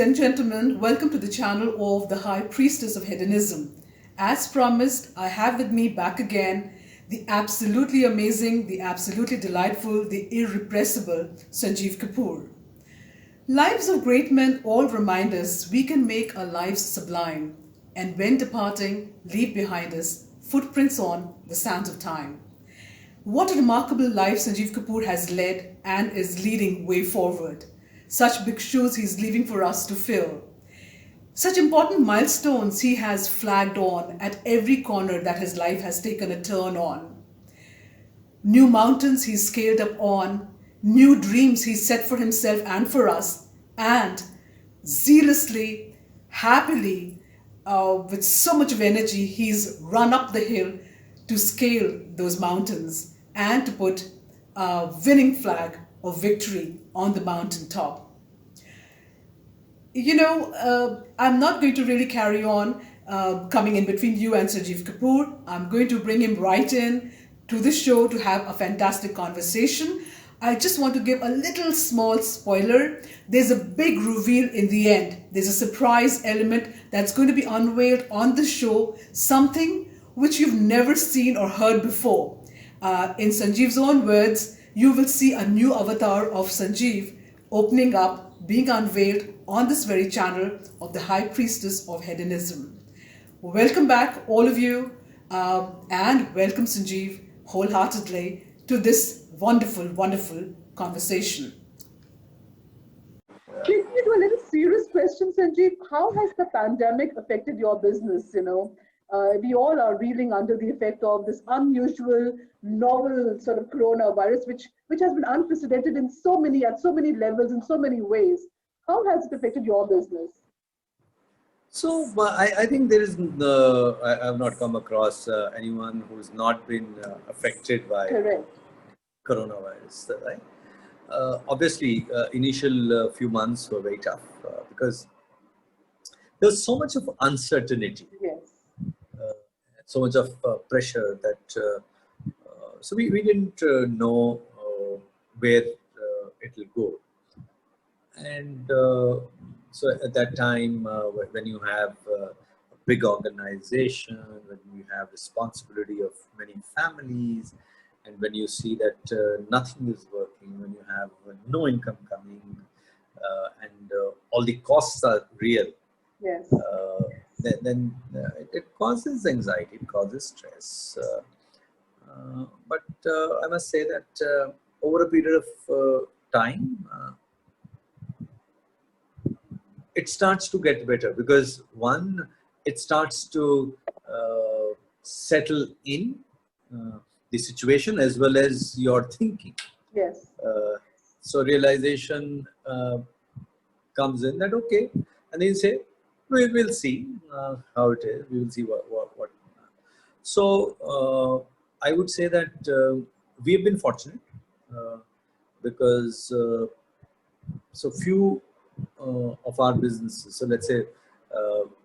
and gentlemen, welcome to the channel of the High Priestess of Hedonism. As promised, I have with me back again the absolutely amazing, the absolutely delightful, the irrepressible Sanjeev Kapoor. Lives of great men all remind us we can make our lives sublime, and when departing, leave behind us footprints on the sands of time. What a remarkable life Sanjeev Kapoor has led and is leading way forward. Such big shoes he's leaving for us to fill. Such important milestones he has flagged on at every corner that his life has taken a turn on. New mountains he's scaled up on, new dreams he's set for himself and for us, and zealously, happily, with so much of energy, he's run up the hill to scale those mountains and to put a winning flag of victory on the mountain top. I'm not going to really carry on coming in between you and Sanjeev Kapoor. I'm going to bring him right in to the show to have a fantastic conversation. I just want to give a little small spoiler. There's a big reveal in the end. There's a surprise element that's going to be unveiled on the show, something which you've never seen or heard before. In Sanjeev's own words, you will see a new avatar of Sanjeev opening up, being unveiled on this very channel of the High Priestess of Hedonism. Welcome back, all of you, and welcome Sanjeev wholeheartedly to this wonderful, wonderful conversation. Taking you to a little serious question, Sanjeev, how has the pandemic affected your business? We all are reeling under the effect of this unusual, novel sort of coronavirus, which has been unprecedented at so many levels, in so many ways. How has it affected your business? So I think there is I have not come across anyone who's not been affected by coronavirus, right? Obviously, initial few months were very tough because there was so much of uncertainty, so much of pressure that so we didn't know where it will go. And so at that time, when you have a big organization, when you have responsibility of many families, and when you see that nothing is working, when you have no income coming, and all the costs are real, then it causes anxiety, it causes stress. But I must say that over a period of time, it starts to get better because one, it starts to settle in the situation as well as your thinking. So realization comes in that okay, and then you say we will see how it is. We will see what. So I would say that we have been fortunate because so few of our businesses. So let's say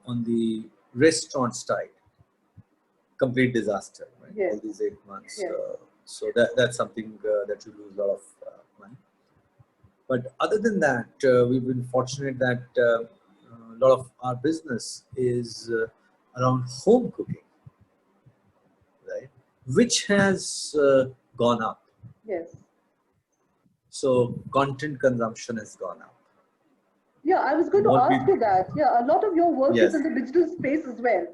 on the restaurant side, complete disaster, right? All these 8 months. So that's something that you lose a lot of money. But other than that, we've been fortunate that a lot of our business is around home cooking, right? Which has gone up. So content consumption has gone up. Yeah, I was going to ask you that. Yeah, a lot of your work is in the digital space as well.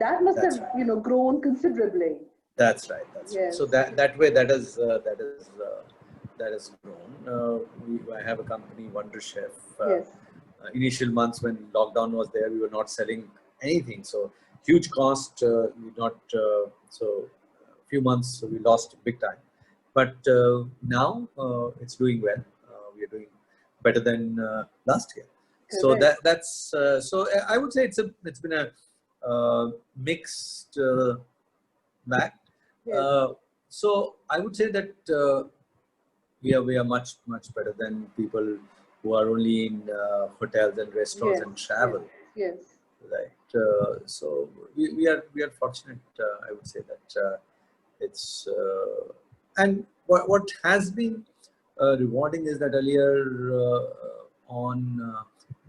That must have, grown considerably. That's right. That's right. So that way, that has grown. I have a company, Wonder Chef. Initial months when lockdown was there, we were not selling anything. So huge cost. We not so few months we lost big time. But now it's doing well. We are doing better than last year. So that's so I would say it's been a mixed bag. So I would say that we are much better than people who are only in hotels and restaurants and travel. Right. So we are fortunate. I would say that it's and what has been rewarding is that earlier on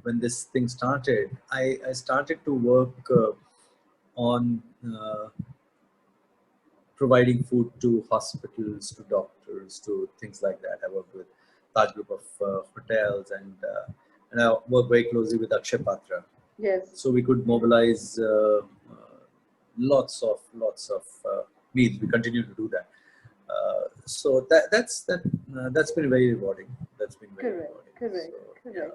when this thing started, I started to work on providing food to hospitals, to doctors, to things like that. I work with large group of hotels, and I work very closely with Akshay Patra. Yes. So we could mobilize lots of meals. We continue to do that. So that's been very rewarding. That's been very rewarding. Correct. So, Yeah.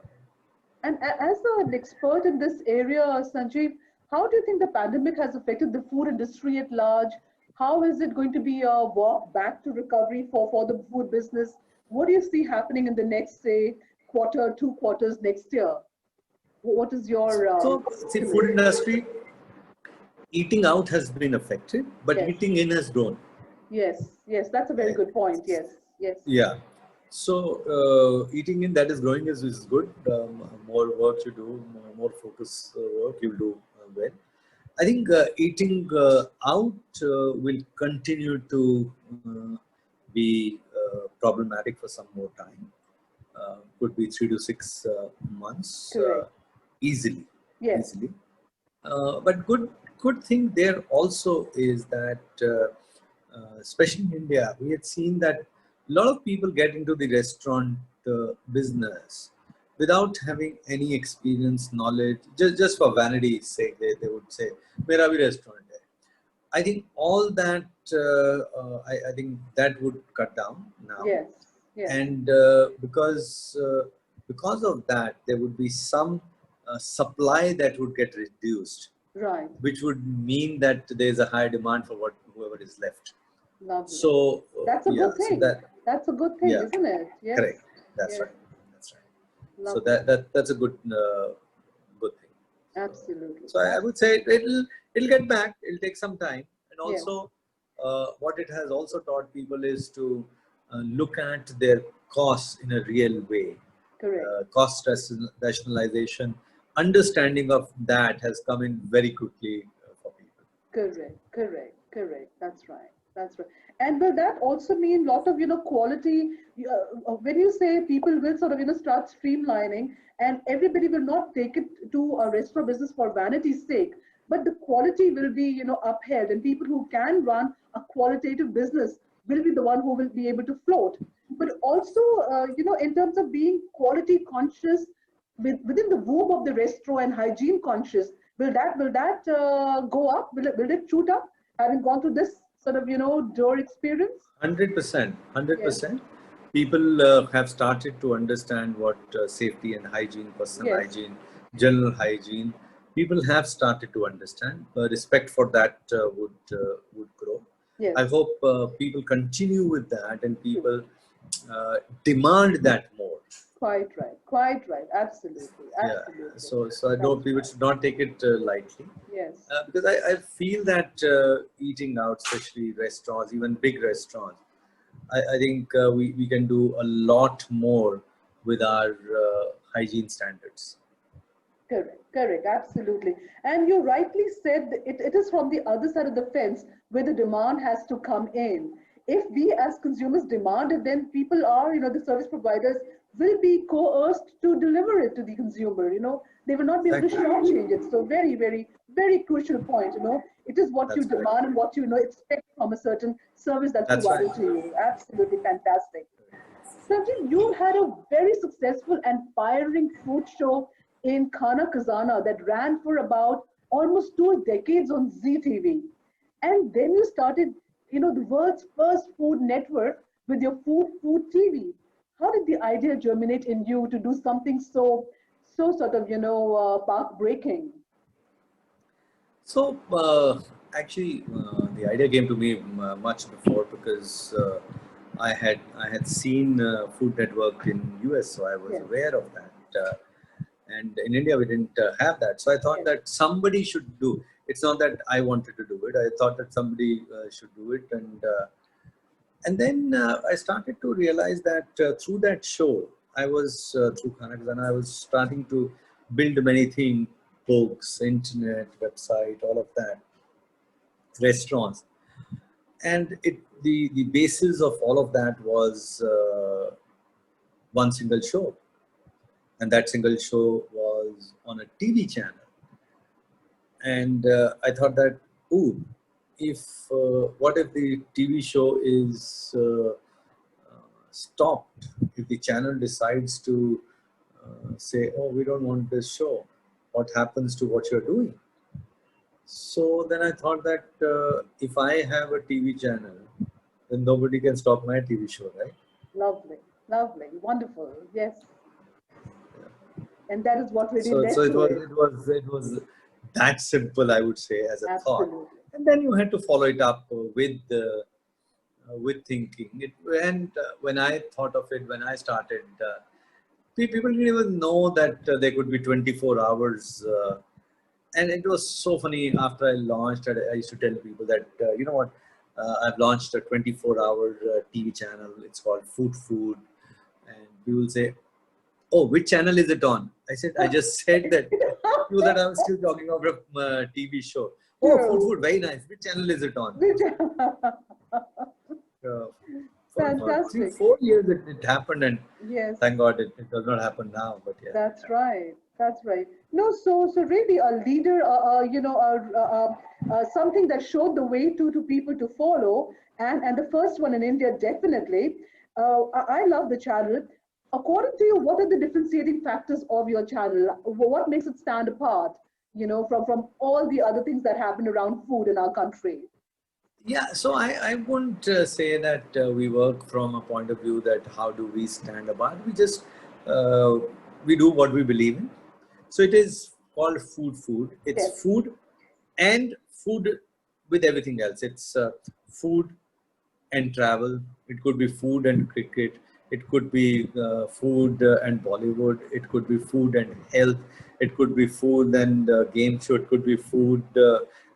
And as an expert in this area, Sanjeev, how do you think the pandemic has affected the food industry at large? How is it going to be a walk back to recovery for the food business? What do you see happening in the next, say, quarter, 2 quarters next year? What is your so see, food industry, eating out has been affected, but yes. eating in has grown. Yes, that's a very good point. Yes. Yeah. So eating in that is growing is good. More work you do, more focus work you do well. I think eating out will continue to be problematic for some more time. Could be 3 to 6 months easily. Yes. Easily. But good thing there also is that, especially in India, we had seen that a lot of people get into the restaurant business without having any experience, knowledge, just for vanity's sake. They would say, "Mera bhi restaurant hai." I think all that, I think that would cut down now. Yes. And because of that, there would be some supply that would get reduced. Right. Which would mean that there's a higher demand for whoever is left. Lovely. So that's a good thing. So that's a good thing, isn't it? Yes. Correct. That's right. Lovely. So that's a good thing. Absolutely. So I would say it'll get back. It'll take some time, and also what it has also taught people is to look at their costs in a real way. Correct. Cost rationalization, understanding of that has come in very quickly for people. Correct. That's right. And will that also mean a lot of quality? When you say people will sort of start streamlining, and everybody will not take it to a restaurant business for vanity's sake, but the quality will be upheld, and people who can run a qualitative business will be the one who will be able to float. But also, in terms of being quality conscious within the womb of the restaurant and hygiene conscious, will that go up? Will it shoot up? Having gone through this sort of door experience? 100%. People have started to understand what safety and hygiene, personal hygiene, general hygiene. People have started to understand. Respect for that would grow. Yes. I hope people continue with that, and people demand that more. Quite right. Absolutely. So I know people should not take it lightly. Yes. Because I feel that eating out, especially restaurants, even big restaurants, I think we can do a lot more with our hygiene standards. Correct, absolutely. And you rightly said it is from the other side of the fence where the demand has to come in. If we as consumers demand it, then people are, the service providers will be coerced to deliver it to the consumer. They will not be able to shortchange it. So very, very, very crucial point. It is what you demand and what you expect from a certain service that's provided to you. Absolutely fantastic. Sanjeev, you had a very successful and firing food show in Khana Khazana that ran for about almost 2 decades on Zee TV. And then you started, the world's first food network with your food TV. How did the idea germinate in you to do something so sort of, path-breaking? So actually, the idea came to me much before, because I had seen Food Network in US, so I was aware of that. And in India, we didn't have that. So I thought that somebody should do. It's not that I wanted to do it. I thought that somebody should do it, and then I started to realize that through that show, I was through Khana Khazana, I was starting to build many things: books, internet, website, all of that, restaurants, and the basis of all of that was one single show. and that single show was on a TV channel. And I thought that, ooh, if what if the TV show is stopped? If the channel decides to say, oh, we don't want this show, what happens to what you're doing? So then I thought that if I have a TV channel, then nobody can stop my TV show, right? Lovely, lovely, wonderful, yes. Yeah. And that is what really led so to it was that simple, I would say, as a Absolutely. thought. And then you had to follow it up with thinking. And when I thought of it, when I started, people didn't even know that there could be 24 hours. And it was so funny. After I launched, I used to tell people that, you know what, I've launched a 24-hour TV channel. It's called Food. And people say, oh, which channel is it on? I said, I just said that. People that I was still talking about a TV show. Oh, Food, very nice. Which channel is it on? Fantastic. 3-4 years it happened, and yes, thank God it does not happen now. But yeah, that's right. That's right. No, so really a leader, something that showed the way to people to follow, and the first one in India definitely. I love the channel. According to you, what are the differentiating factors of your channel? What makes it stand apart, from all the other things that happen around food in our country? Yeah, so I wouldn't say that we work from a point of view that how do we stand apart. We just, we do what we believe in. So it is called food. It's yes. Food and food with everything else. It's food and travel. It could be food and cricket. It could be food and Bollywood. It could be food and health. It could be food and game show. It could be food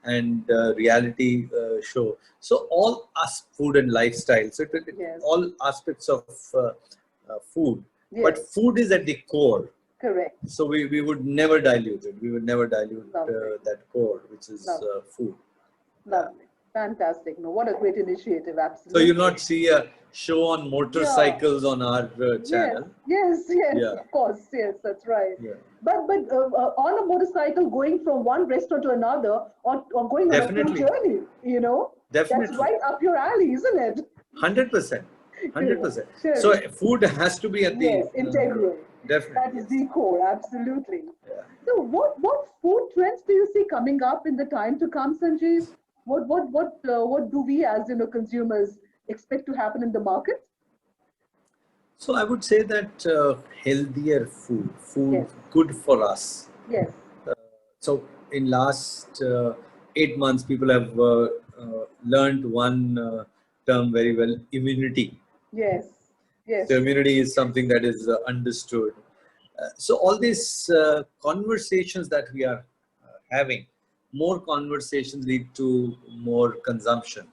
and reality show. So all food and lifestyle. So yes. All aspects of food. Yes. But food is at the core. Correct. So we would never dilute it. We would never dilute that core, which is food. Lovely. Fantastic. No, what a great initiative. Absolutely. So you'll not see a show on motorcycles on our channel. Yes, of course. Yes, that's right. Yeah. But on a motorcycle going from one restaurant to another or going on a food journey, Definitely. That's right up your alley, isn't it? 100%. 100%. Sure. So food has to be at the... Yes, integral. Definitely. That is the core, absolutely. Yeah. So what food trends do you see coming up in the time to come, Sanjeev? What do we as consumers expect to happen in the market? So I would say that healthier food yes. Good for us. Yes. So in last 8 months, people have learned one term very well: immunity. Yes. Yes. So immunity is something that is understood. So all these conversations that we are having, more conversations lead to more consumption.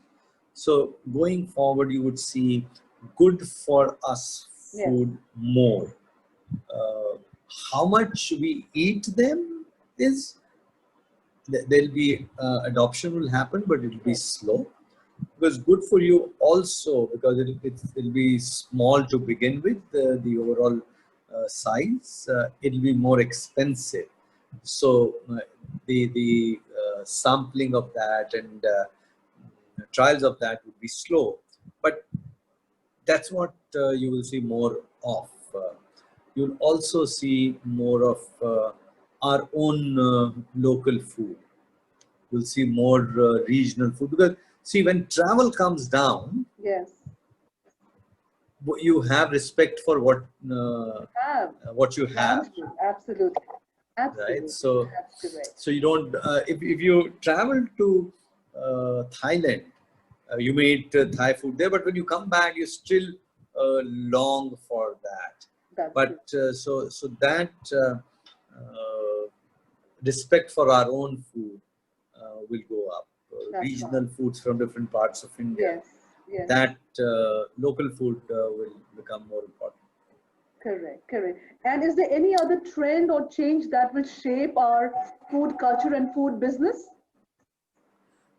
So going forward, you would see good for us food yes. more. How much we eat them is, there'll be adoption will happen, but it will be slow. Because good for you also, because it'll be small to begin with, the overall size, it'll be more expensive. So the sampling of that and trials of that would be slow, but that's what you will see more of. You'll also see more of our own local food. You'll see more regional food, because see, when travel comes down, yes, you have respect for what you have. Absolutely. Right. So you don't. If you travel to Thailand, you may eat Thai food there, but when you come back, you still long for that. So that respect for our own food will go up. Regional foods from different parts of India. Yes. That local food will become more important. Correct. And is there any other trend or change that will shape our food culture and food business?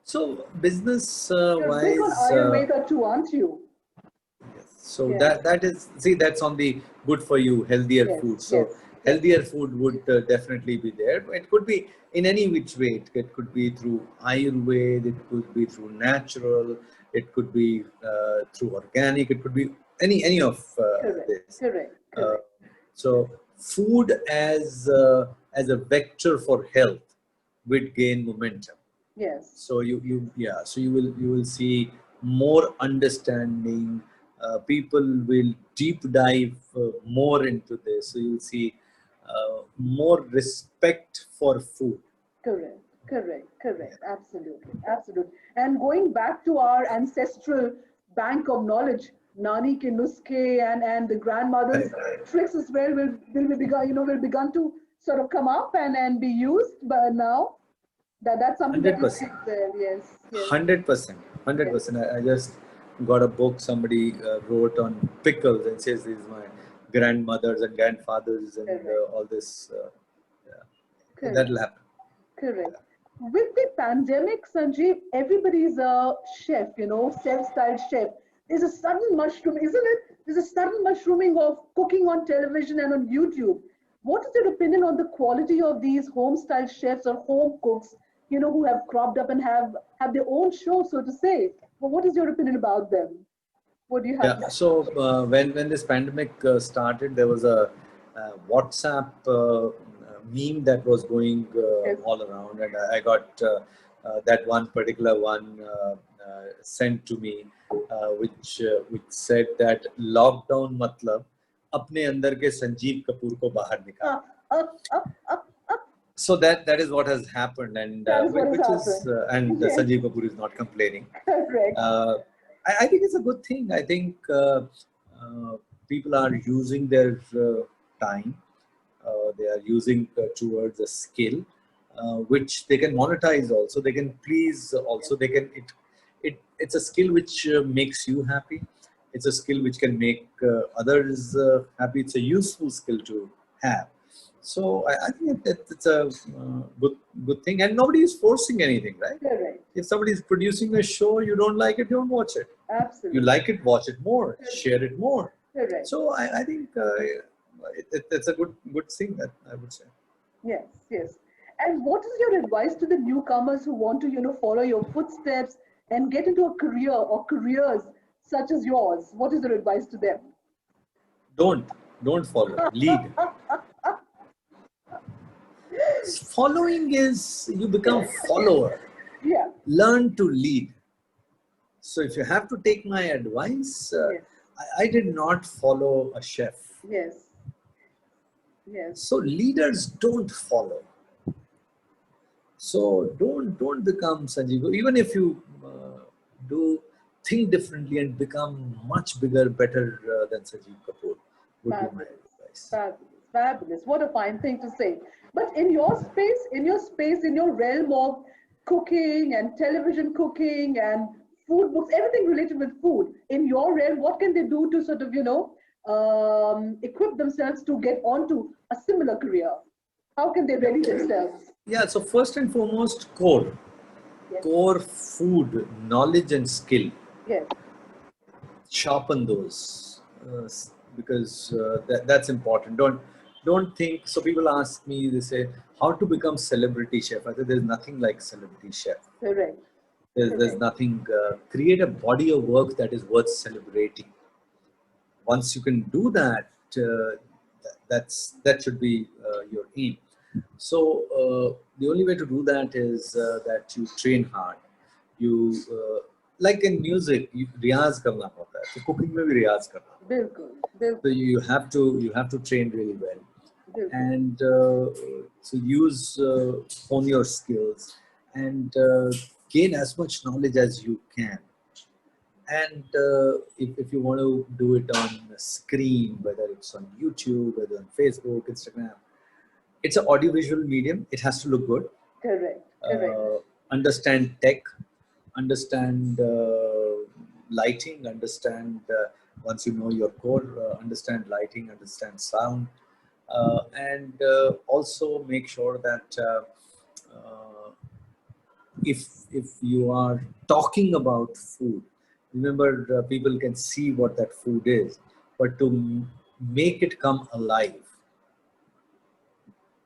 So business You're wise, big on Ayurveda too, aren't you? Yes. So that is, see, that's on the good for you, healthier food. So Healthier food would definitely be there. But it could be in any which way. It could be through Ayurveda, it could be through natural, it could be through organic, it could be any of this. Correct. So food as a vector for health would gain momentum. Yes. So you will see more understanding. People will deep dive more into this. So you'll see more respect for food. Correct. Absolutely. And going back to our ancestral bank of knowledge, Nani ke nuske and the grandmother's tricks as well will begun to sort of come up and be used. But now that's something 100%. that is there. Yes. 100%. I just got a book somebody wrote on pickles and says these my grandmothers and grandfathers and all this. That'll happen. Correct. With the pandemic, Sanjeev, everybody's a chef, self-styled chef. There's a sudden mushroom, isn't it? There's a sudden mushrooming of cooking on television and on YouTube. What is your opinion on the quality of these home-style chefs or home cooks, who have cropped up and have their own show, so to say? Well, what is your opinion about them? What do you have? Yeah. So when this pandemic started, there was a WhatsApp meme that was going all around, and I got that one particular one sent to me, which said that lockdown matlab अपने अंदर के संजीव कपूर को बाहर निकाल. So that is what has happened, and Sanjeev Kapoor is not complaining. Correct. I think it's a good thing. I think people are using their time. They are using towards a skill, which they can monetize also. They can please also. They can it's a skill which makes you happy. It's a skill which can make others happy. It's a useful skill to have. So I think it's a good thing, and nobody is forcing anything, right? Correct. If somebody is producing a show, you don't like it, don't watch it. Absolutely. You like it, watch it more, share it more. Correct. So I think it's a good thing, that I would say. Yes. And what is your advice to the newcomers who want to follow your footsteps and get into a career or careers such as yours? What is your advice to them? Don't follow. Lead. Following is you become follower. Yeah. Learn to lead. So if you have to take my advice, I did not follow a chef. Yes. So leaders don't follow. So don't become Sanjeev. Even if you do think differently and become much bigger, better than Sanjeev Kapoor, would be my advice. Fabulous. What a fine thing to say. But in your space, in your realm of cooking and television cooking and food books, everything related with food, in your realm, what can they do to sort of, equip themselves to get onto a similar career? How can they ready themselves? Yeah, so first and foremost, core food, knowledge and skill. Yes. Sharpen those because that's important. Don't think. So people ask me, they say, how to become celebrity chef? I said, there's nothing like celebrity chef. Correct. There's nothing. Create a body of work that is worth celebrating. Once you can do that, that should be your aim. So the only way to do that is that you train hard. You like in music, रियाज करना होता है. So cooking में भी रियाज करना. बिल्कुल. So you have to train really well. And so hone your skills and gain as much knowledge as you can. And if you want to do it on a screen, whether it's on YouTube, whether on Facebook, Instagram, it's an audiovisual medium. It has to look good. Correct. Understand tech, understand lighting, understand once you know your core, understand lighting, understand sound. And also make sure that if you are talking about food, remember people can see what that food is, but to make it come alive,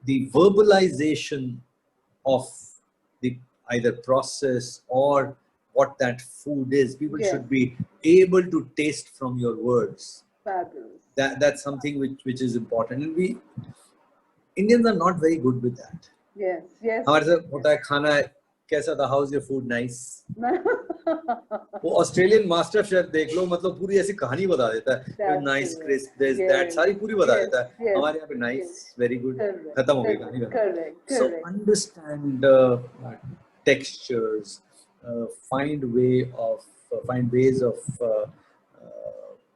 the verbalization of the either process or what that food is. People should be able to taste from your words. Fabulous. That's something which is important, and we Indians are not very good with that. Yes, yes. हमारे से होता है खाना कैसा था, how's your food, nice. वो Australian master chef देख लो, मतलब पूरी ऐसी कहानी बता देता है, नाइस क्रिस्प, दिस दैट, सारी पूरी बता देता है. हमारे यहाँ पे नाइस, वेरी गुड, खत्म हो गई कहानी. Correct. So understand textures, find ways of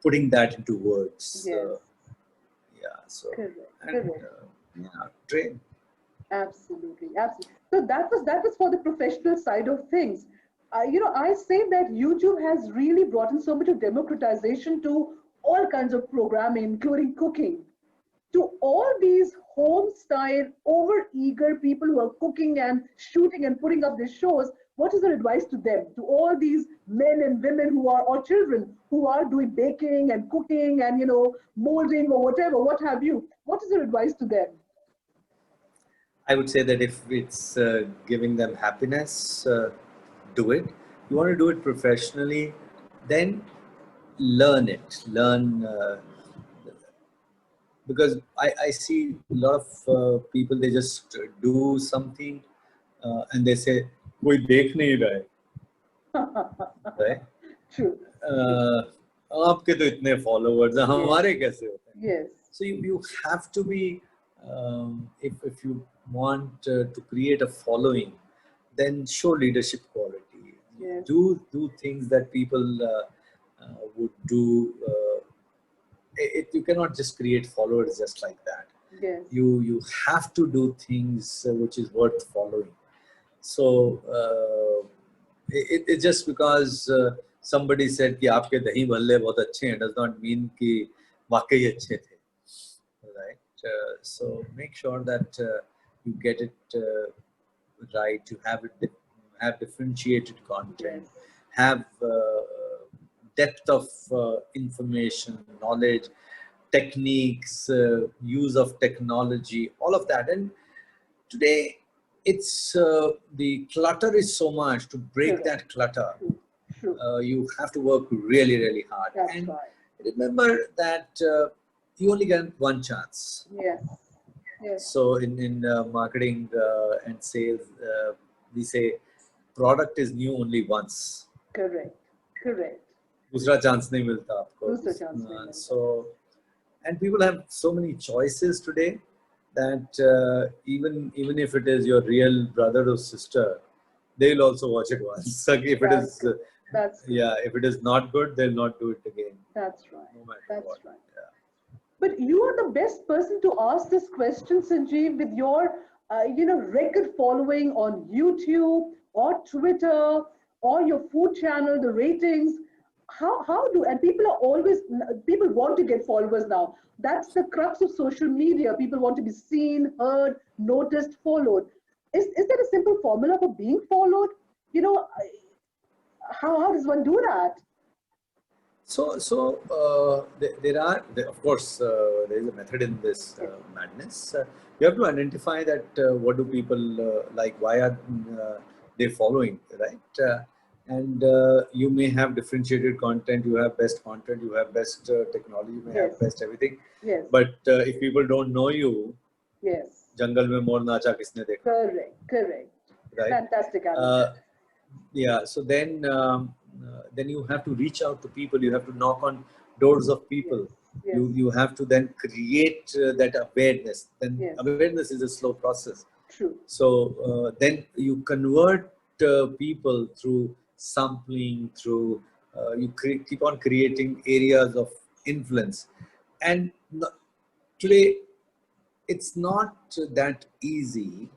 putting that into words. Train. Absolutely. So that was for the professional side of things. I say that YouTube has really brought in so much of democratization to all kinds of programming, including cooking. To all these home-style, over-eager people who are cooking and shooting and putting up these shows, what is your advice to them? To all these men and women or children who are doing baking and cooking and, molding or whatever, what have you? What is your advice to them? I would say that if it's giving them happiness, do it. You want to do it professionally, then learn it. Because I see a lot of people, they just do something and they say, "Koi dekh nahi raha hai." Right? True. आपके तो इतने followers हैं, हमारे कैसे होते हैं? Yes. So you have to be, if you want to create a following, then show leadership quality. Yes. Do things that people would do. You cannot just create followers just like that. Yes. You have to do things which is worth following. So it's just because somebody said कि आपके दही भल्ले बहुत अच्छे हैं does not mean कि वाकई अच्छे थे. Right? So make sure that you get it right. You have differentiated content, have depth of information, knowledge, techniques, use of technology, all of that. And today, it's the clutter is so much. To break that clutter, you have to work really, really hard. That's right. Remember that you only get one chance. Yes. So in marketing and sales, we say product is new only once. Correct. दूसरा chance नहीं मिलता आपको. दूसरा chance नहीं मिलता. So, and people have so many choices today that even if it is your real brother or sister, they'll also watch it once. So if if it is not good, they'll not do it again. That's right. No matter what. Right. Yeah. But you are the best person to ask this question, Sanjeev, with your record following on YouTube or Twitter or your food channel, the ratings. And people want to get followers now. That's the crux of social media. People want to be seen, heard, noticed, followed. Is there a simple formula for being followed? How does one do that? So there of course, there is a method in this madness. You have to identify that what do people like, why are they following, right? And you may have differentiated content, you have best content, you have best technology, you may have best everything. Yes. But if people don't know you, Jungle mein more nacha kisne dekha. Correct. Right? Fantastic. So then you have to reach out to people, you have to knock on doors of people. Yes. You have to then create that awareness. Then awareness is a slow process. True. So then you convert people through sampling, through you keep on creating areas of influence. And today it's not that easy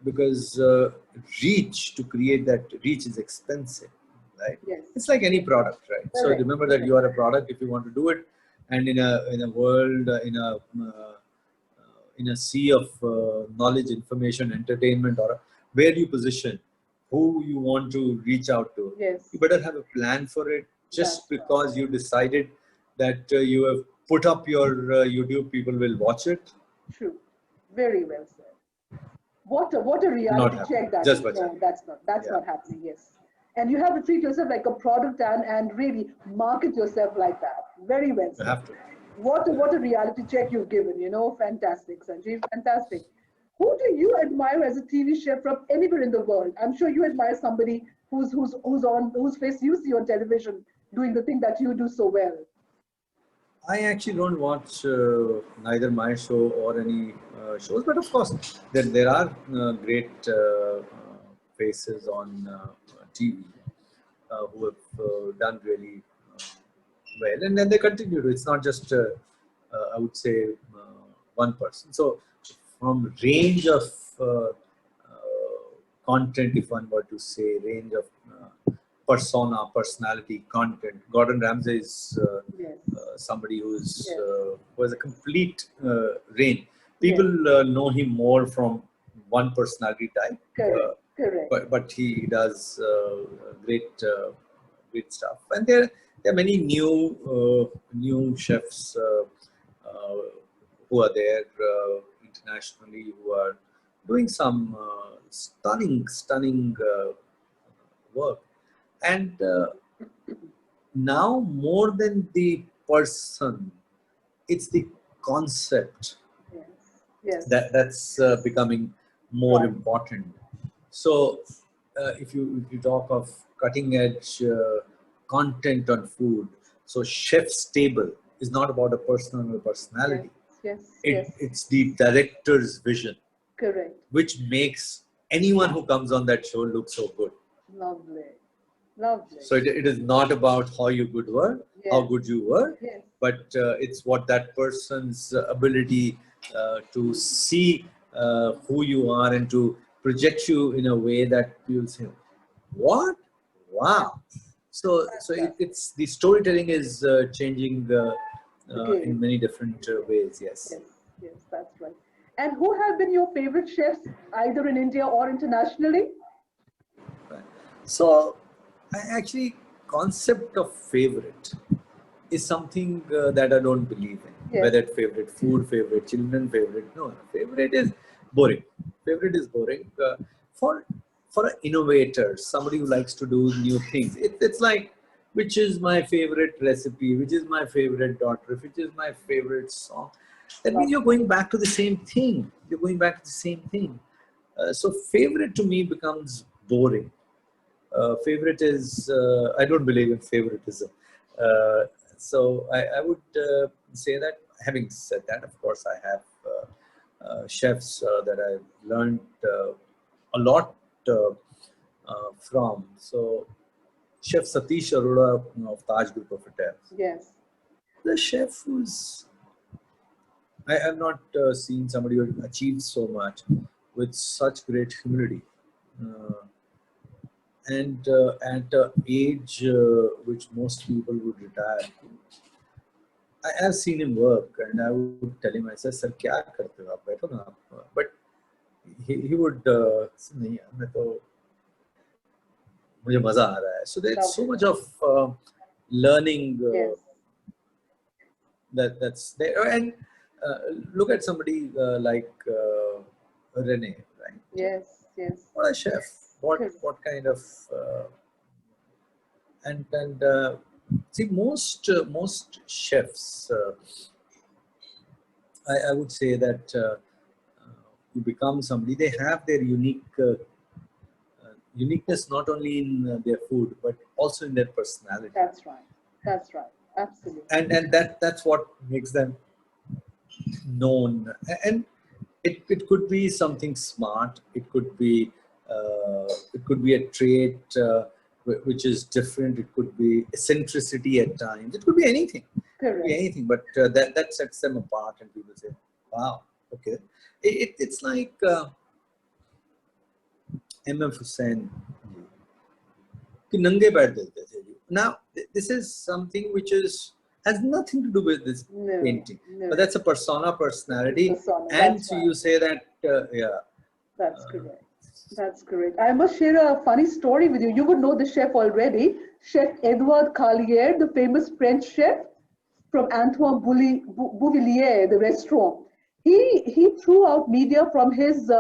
because to create that reach is expensive, right? Yes. It's like any product, right? So remember that you are a product if you want to do it, and in a world in a sea of knowledge, information, entertainment, or where you position, who you want to reach out to. Yes. You better have a plan for it. Just because you decided that you have put up your YouTube, people will watch it. True. Very well said. What a reality check that just is. No, that's not happening. Yes. And you have to treat yourself like a product and really market yourself like that. Very well said. You have to. What a reality check you've given, you know. Fantastic, Sanjeev, fantastic. Who do you admire as a TV chef from anywhere in the world? I'm sure you admire somebody whose face you see on television doing the thing that you do so well. I actually don't watch neither my show or any shows, but of course there are great faces on TV who have done really well, and then they continue to. It's not just I would say one person. So from range of content, if one were to say, range of personality, content. Gordon Ramsay is somebody who has a complete range. People know him more from one personality type, but he does great stuff. And there are many new chefs who are there internationally who are doing some stunning work. And now more than the person, it's the concept that's becoming more important. So if you talk of cutting edge content on food, so chef's table is not about a person or personality. It's the director's vision, which makes anyone who comes on that show look so good. Lovely. So it is not about how you were, how good you were, but it's what that person's ability to see who you are and to project you in a way that you'll say, what? Wow. So it's the storytelling is changing in many different ways. Yes, that's right. And who have been your favorite chefs, either in India or internationally? So actually, concept of favorite is something that I don't believe in. Whether it's favorite food, favorite children, favorite, no, favorite is boring. Favorite is boring. For an innovator, somebody who likes to do new things, it's like, which is my favorite recipe, which is my favorite daughter, which is my favorite song. That means you're going back to the same thing. So favorite to me becomes boring. Favorite is, I don't believe in favoritism. So I would say that, having said that, of course, I have chefs that I've learned a lot from. So Chef Satish Arora of Taj Group of Hotels. Yes. The chef who's, I have not seen somebody who achieved so much with such great humility. And at an age which most people would retire. I have seen him work, and I would tell him, I said, "Sir, क्या करते हो आप? बैठो ना आप." But he would say, "नहीं, मैं तो मुझे मजा आ रहा है." So there's so much of learning that's there. And look at somebody like Rene, right? Yes. What a chef! What kind of and see, most chefs, I would say that you become somebody, they have their uniqueness not only in their food but also in their personality. That's right, absolutely. And that's what makes them known. And it could be something smart, it could be a trait which is different, it could be eccentricity at times, it could be anything. Correct. It could be anything, but that sets them apart, and people say, wow, okay. It's like M.F. Hussain. Now, this is something which has nothing to do with this painting, but that's a personality, and so you say that, That's correct. That's correct. I must share a funny story with you. You would know the chef already. Chef Edouard Carlier, the famous French chef from Antoine Bouvilliers, the restaurant. he threw out media from his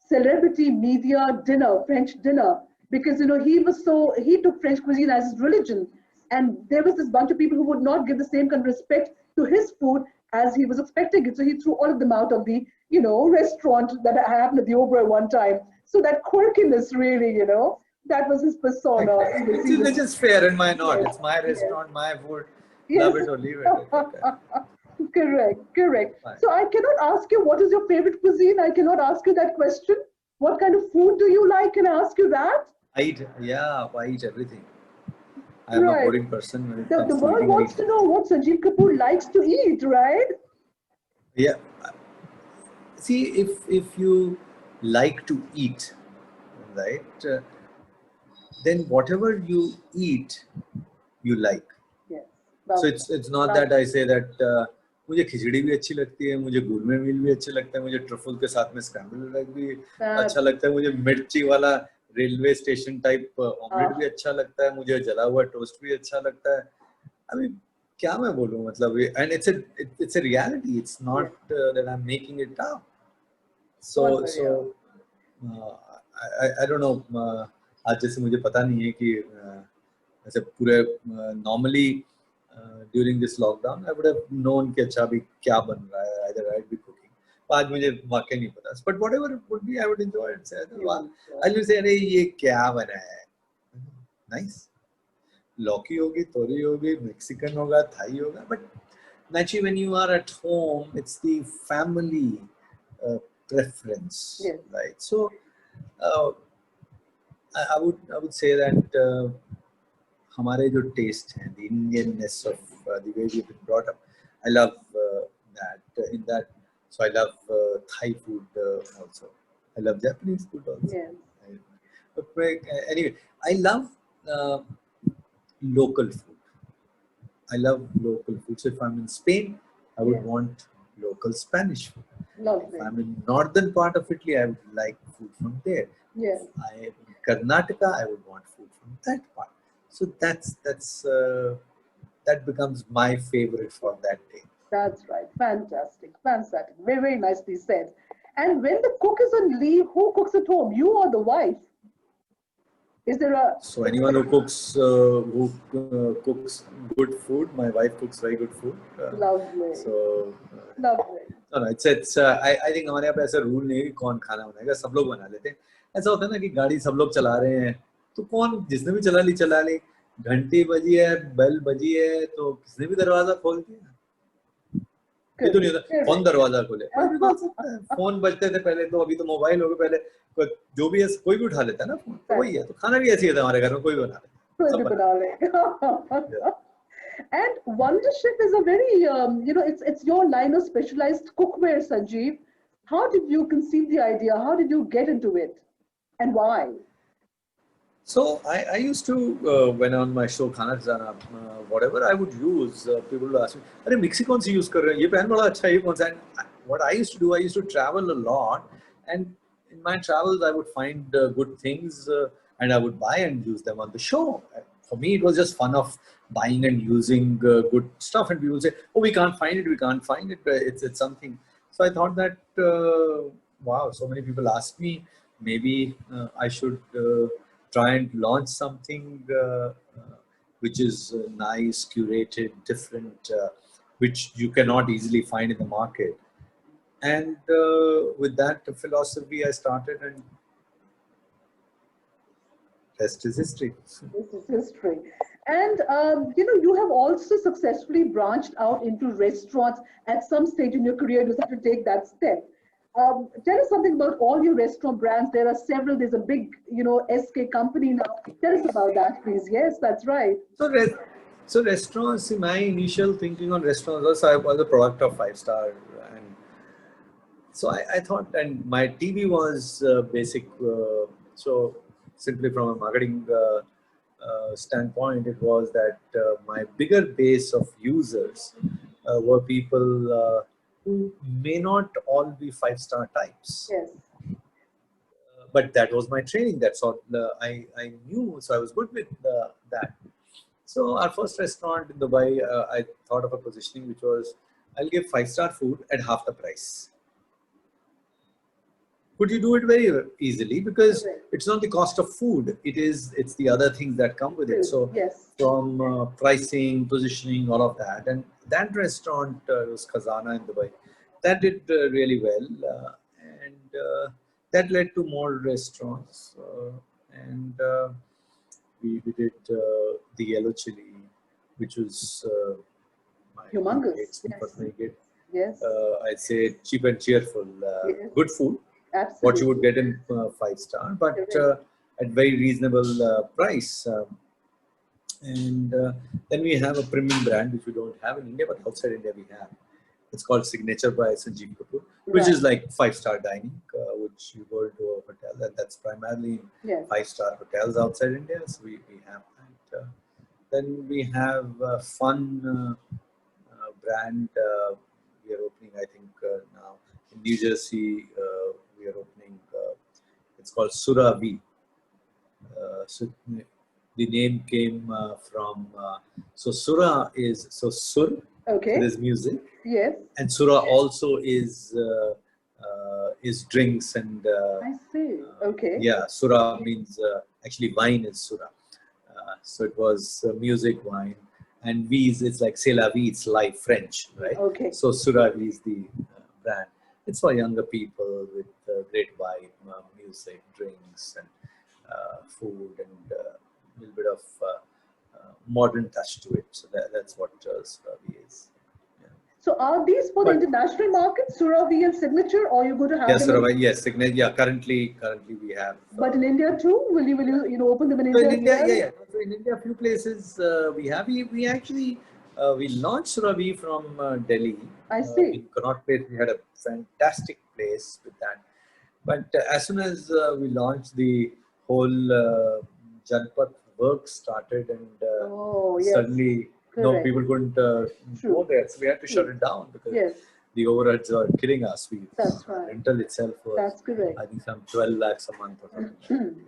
celebrity media dinner, French dinner, because he took French cuisine as his religion, and there was this bunch of people who would not give the same kind of respect to his food as he was expecting it. So he threw all of them out of the restaurant that happened at the Oberoi one time. So that quirkiness, really, that was his persona. Which is fair and why not? Yes. It's my restaurant, Yes. my food. Yes. Love it or leave it. Correct. Fine. So I cannot ask you what is your favorite cuisine. I cannot ask you that question. What kind of food do you like? Can I ask you that? I eat everything. I am a boring person when it comes The to world eating. wants to know what Sanjeev Kapoor likes to eat, right? Yeah. See, if you like to eat, right, then whatever you eat, you like. Yes. So it's not that I say that मुझे खिचड़ी भी अच्छी लगती है, मुझे gourmet मील भी अच्छा लगता है, मुझे ट्रफल के साथ में स्क्रैम्बल एग भी अच्छा लगता है, मुझे मिर्ची वाला रेलवे स्टेशन टाइप ऑमलेट भी अच्छा लगता है, मुझे जला हुआ टोस्ट भी अच्छा लगता है. अभी क्या मैं बोलूं, मतलब and it's a reality. It's not that I'm making it up. So I don't know. आज जैसे मुझे पता नहीं है कि ऐसे पूरे normally during this lockdown I would have known कि अच्छा अभी क्या बन रहा है, either I'd be cooking. आज मुझे वाकई नहीं पता. But whatever it would be, I would enjoy it. I'll just say अरे ये क्या बना है, nice. लौकी होगी, तोरी होगी, Mexican होगा, Thai होगा, but naturally when you are at home, it's the family preference, right? So I would say that हमारे जो taste हैं, the Indianness of the way we've been brought up, I love that. In that, so I love Thai food also. I love Japanese food also. Anyway, I love local food. I love local food. So if I'm in Spain, I would want local Spanish food. If I'm in northern part of Italy, I would like food from there. Yes. If I'm in Karnataka, I would want food from that part. So that becomes my favorite for that day. That's right. Fantastic. Very, very nicely said. And when the cook is on leave, who cooks at home? You or the wife? Is there a... So anyone who cooks good food, my wife cooks very good food. Lovely. So lovely. No, it's I think हमारे यहाँ पे ऐसा rule नहीं है कि कौन खाना बनाएगा, सब लोग बना लेते हैं. ऐसा होता है ना कि गाड़ी सब लोग चला रहे हैं, तो कौन जिसने भी चला ली, घंटी बजी है, बेल बजी है, तो किसने भी दरवाजा खोल दिया. ये तो नहीं होता कौन दरवाजा खोले, फोन बजते थे पहले, तो अभी तो मोबाइल हो गए. पहले जो भी है कोई भी उठा लेता है ना फोन, तो वही है. तो खाना भी ऐसे ही था हमारे घर में, कोई भी बना ले. And Wonder Chef is a very, it's your line of specialized cookware, Sanjeev. How did you conceive the idea? How did you get into it? And why? So I used to, when on my show Khana Khazana, whatever I would use, people would ask me, "Arey mixie kaun si use kar rahe ho? Ye pan bada acha hai, ye kaun sa hai?" What I used to do, I used to travel a lot, and in my travels I would find good things and I would buy and use them on the show. For me, it was just fun of buying and using good stuff, and people say, "Oh, we can't find it. It's something." So I thought that, wow, so many people ask me, maybe I should try and launch something which is nice, curated, different, which you cannot easily find in the market. And with that philosophy, I started, and rest is history. This is history. And, you have also successfully branched out into restaurants at some stage in your career. You had to take that step. Tell us something about all your restaurant brands. There are several. There's a big, SK company now. Tell us about that, please. Yes, that's right. So restaurants, my initial thinking on restaurants was I was a product of 5-star. And so I thought, and my TV was basic. So simply from a marketing standpoint, it was that my bigger base of users were people who may not all be 5-star types. Yes. But that was my training. That's all I knew. So I was good with that. So our first restaurant in Dubai, I thought of a positioning which was, I'll give 5-star food at half the price. Could you do it very easily, because it's not the cost of food, it's the other things that come with it. So from pricing, positioning, all of that. And that restaurant was Khazana in Dubai. That did really well, and that led to more restaurants, and we did the Yellow Chilli, which was humongous. Yes. I'd say cheap and cheerful, good food. Absolutely. What you would get in 5-star, but at very reasonable price. And then we have a premium brand which we don't have in India, but outside India we have. It's called Signature by Sanjeev Kapoor, which is like 5-star dining, which you go into a hotel, and that's primarily 5-star hotels outside India. So we have that. Then we have a fun brand we are opening, I think, now in New Jersey. We are opening, it's called Suravi. So the name came from, so Sura is, so Sur, there's music. Yes. And Sura also is drinks and. I see. Okay. Yeah, Sura means, actually wine is Sura. So it was music, wine. And V is, it's like C'est la vie, it's life, French, right? Okay. So Suravi is the brand. It's for younger people with great vibe, music, drinks, and food, and a little bit of modern touch to it. So that's what Suravi is. Yeah. So are these for the international market, Suravi and Signature, or you going to have them? Suravi, yes, Signature. Yeah, currently we have. But in India too, will you open them in India? In India, yeah. So in India, a few places we have. We actually we launched Suravi from Delhi. I see. In Connaught Place, we had a fantastic place with that. But as soon as we launched, the whole Janpat work started, and suddenly no people couldn't go there. So we had to shut it down because the overheads are killing us. That's right. Rental itself was, I think, some 12 lakhs a month or something.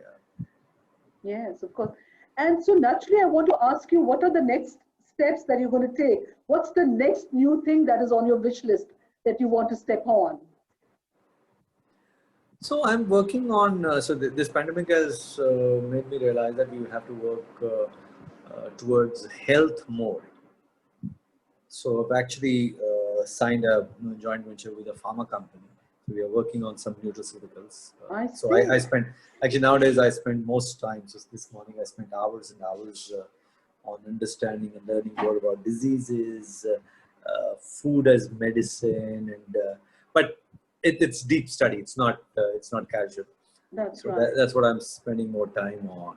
Yes, of course. And so naturally, I want to ask you, what are the next steps that you're going to take? What's the next new thing that is on your wish list that you want to step on? So I'm working on, so this pandemic has made me realize that we have to work towards health more. So I've actually signed a joint venture with a pharma company. So we are working on some nutraceuticals. So I spend, actually nowadays I spend most time, so this morning I spent hours and hours on understanding and learning more about diseases, food as medicine, and but it's deep study. It's not casual. That's That's what I'm spending more time on.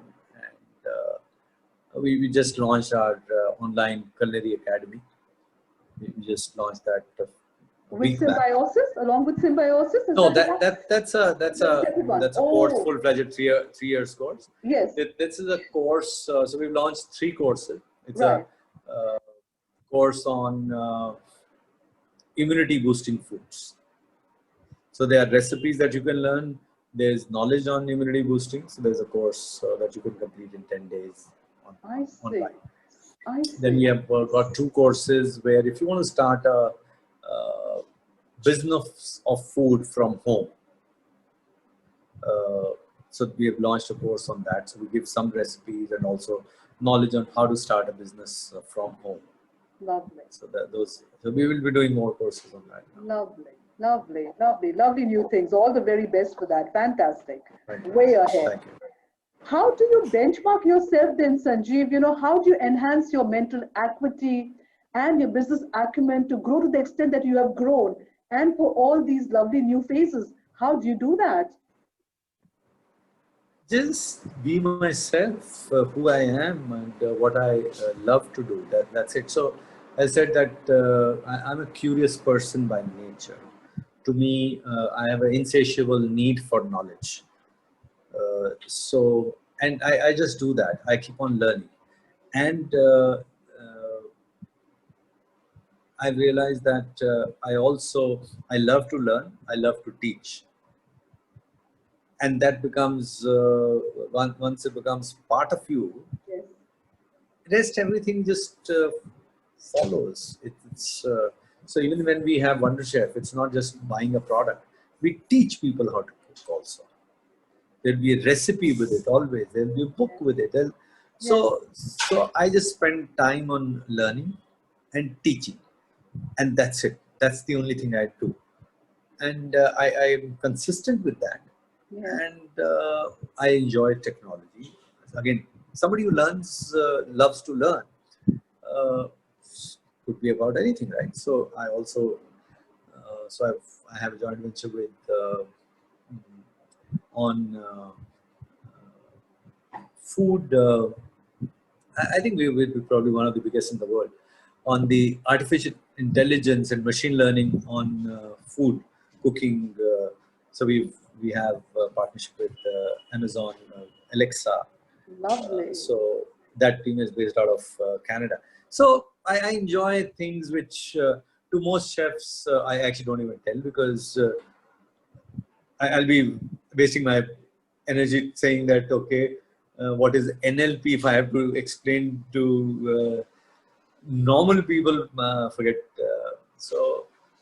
And we just launched our online culinary academy. We just launched that. With Symbiosis, along with Symbiosis? No, that's a course, full-fledged 3 years course. Yes. This is a course. So we've launched 3 courses. It's a course on immunity boosting foods. So there are recipes that you can learn. There's knowledge on immunity boosting. So there's a course that you can complete in 10 days online. I see. Then we have got 2 courses where if you want to start a business of food from home. So we have launched a course on that. So we give some recipes and also knowledge on how to start a business from home. Lovely. So so we will be doing more courses on that now. Lovely new things. All the very best for that. Fantastic. Way ahead. Thank you. How do you benchmark yourself then, Sanjeev? How do you enhance your mental acuity and your business acumen to grow to the extent that you have grown, and for all these lovely new phases? How do you do that? Just be myself, who I am, and what I love to do. That's it. So I said that I'm a curious person by nature. To me, I have an insatiable need for knowledge. And I just do that. I keep on learning. And I realized that I love to learn, I love to teach. And that becomes, once it becomes part of you, rest everything just follows. So even when we have Wonder Chef, it's not just buying a product. We teach people how to cook. also. There'll be a recipe with it always. There'll be a book with it. So I just spend time on learning and teaching, and that's it. That's the only thing I do, and I'm consistent with that. And I enjoy technology. Again, somebody who learns loves to learn. Could be about anything, right? So I also I have a joint venture with on food. I think we're probably one of the biggest in the world on the artificial intelligence and machine learning on food cooking. So we have a partnership with Amazon Alexa. Lovely. So that team is based out of Canada. So I enjoy things which to most chefs I actually don't even tell, because I'll be wasting my energy saying that, okay, what is NLP if I have to explain to normal people, forget.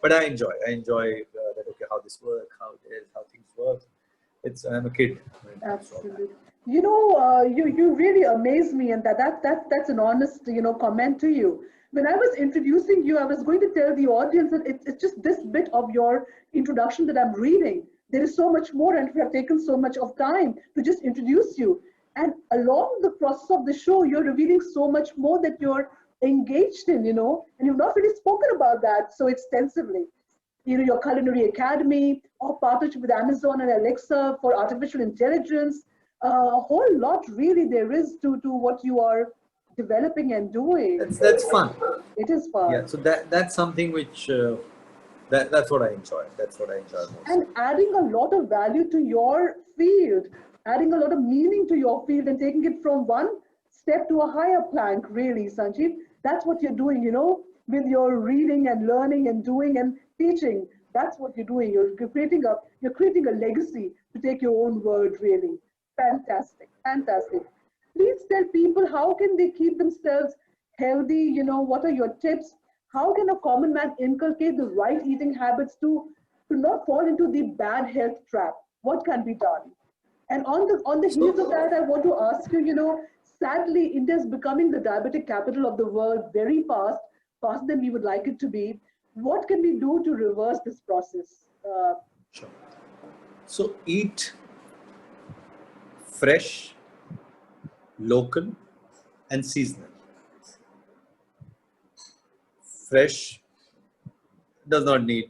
But I enjoy that, okay, how this works, how it is, how things work. I'm a kid. Absolutely. You know, you really amaze me, and that's an honest, comment to you. When I was introducing you, I was going to tell the audience that it's just this bit of your introduction that I'm reading. There is so much more, and we have taken so much of time to just introduce you. And along the process of the show, you're revealing so much more that you're engaged in, and you've not really spoken about that so extensively. Your culinary academy, or partnership with Amazon and Alexa for artificial intelligence, a whole lot really there is to what you are developing and doing. That's fun. It is fun. Yeah, so that's something which that's what I enjoy. That's what I enjoy most. And adding a lot of value to your field, adding a lot of meaning to your field, and taking it from one step to a higher plank, really, Sanjeev. That's what you're doing, with your reading and learning and doing and teaching. That's what you're doing. You're creating a legacy to take your own word, really. Fantastic, fantastic. Please tell people, how can they keep themselves healthy? What are your tips? How can a common man inculcate the right eating habits to not fall into the bad health trap? What can be done? And on the heels of that, I want to ask you, sadly, India is becoming the diabetic capital of the world very fast, faster than we would like it to be. What can we do to reverse this process? Sure. So eat fresh, local, and seasonal. Fresh does not need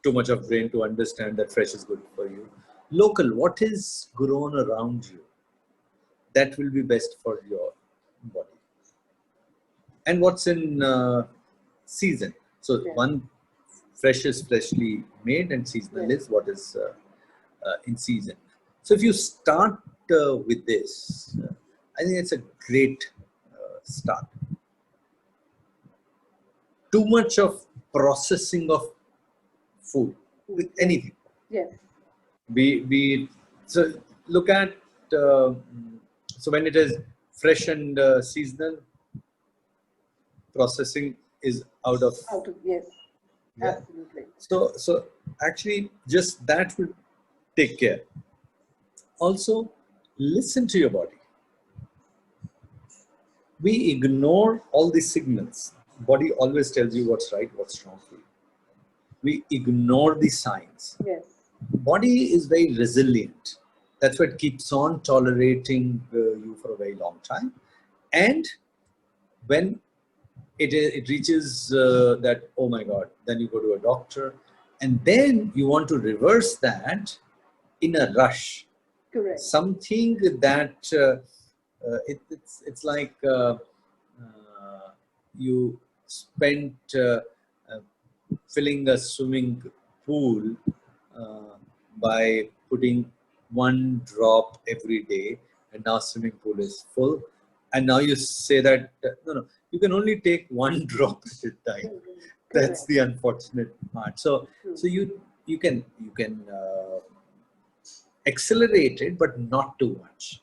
too much of brain to understand that fresh is good for you. Local, what is grown around you, that will be best for your body. And what's in season. So one, fresh is freshly made, and seasonal is what is in season. So if you start with this, I think it's a great start. Too much of processing of food with anything. Yes. So look at so when it is fresh and seasonal, processing is out of yes. Yeah. Absolutely. So actually, just that will take care. Also, listen to your body. We ignore all the signals. Body always tells you what's right, what's wrong for you. We ignore the signs. Yes. Body is very resilient. That's what keeps on tolerating you for a very long time. And when it reaches that, oh my God, then you go to a doctor, and then you want to reverse that in a rush. Correct. Something that it's like you spent filling a swimming pool by putting one drop every day, and now swimming pool is full, and now you say that no, you can only take one drop at a time. That's the unfortunate part. So you can accelerate it, but not too much,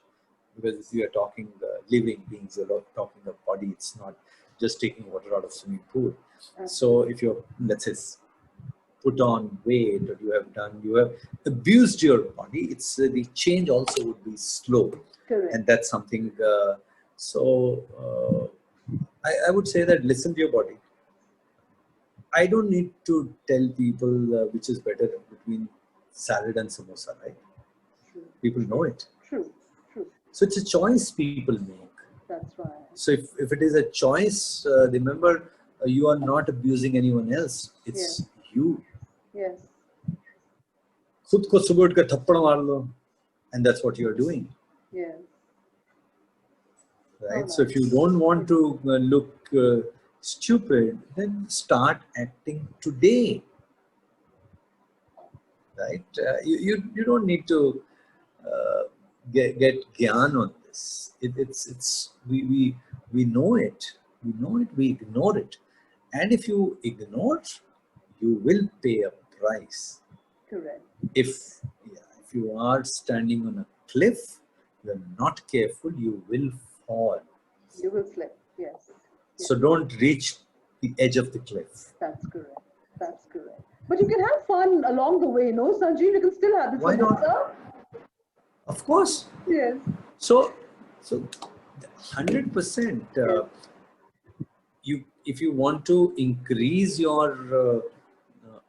because if you are talking living beings, you're talking of body. It's not just taking water out of swimming pool. So if you're, let's say, put on weight, or you have abused your body, it's the change also would be slow. Correct. And that's something. I would say that listen to your body. I don't need to tell people which is better between salad and samosa, right? True. People know it. True. So it's a choice people make. That's right. So if it is a choice, remember, you are not abusing anyone else. It's you. Yes. खुद को सुबह उठ के थप्पड़ मार लो, and that's what you are doing. Yes. Right. Oh, so if you don't want to look stupid, then start acting today. Right. You don't need to get gyan on this. We know it. We know it. We ignore it. And if you ignore, you will pay a price. Correct. If you are standing on a cliff, you are not careful, you will fall. You will slip. Yes. So don't reach the edge of the cliff. That's correct. That's correct. But you can have fun along the way, no, Sanjeev? You can still have it. Why not? Of course. Yes. So 100%. If you want to increase your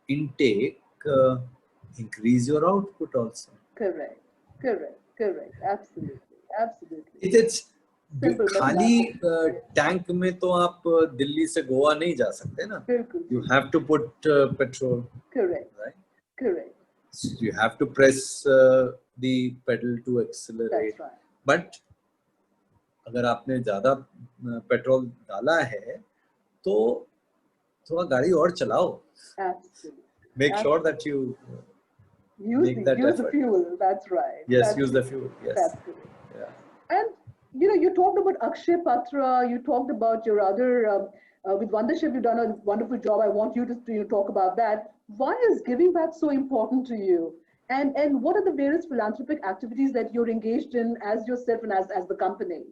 intake, increase your output also. Correct. Absolutely. It's खाली tank में तो आप दिल्ली से गोवा नहीं जा सकते ना. You have to put petrol. Correct. Right. Correct. So you have to press the pedal to accelerate. That's right. But अगर आपने ज़्यादा पेट्रोल डाला है, तो थोड़ा गाड़ी और चलाओ. Absolutely. Make sure that you use the fuel. That's right. Yes, use the fuel. Yes. That's good. Yeah. And you talked about Akshay Patra. You talked about your other with Wonderchef. You've done a wonderful job. I want you to talk about that. Why is giving back so important to you? And what are the various philanthropic activities that you're engaged in as yourself and as the company?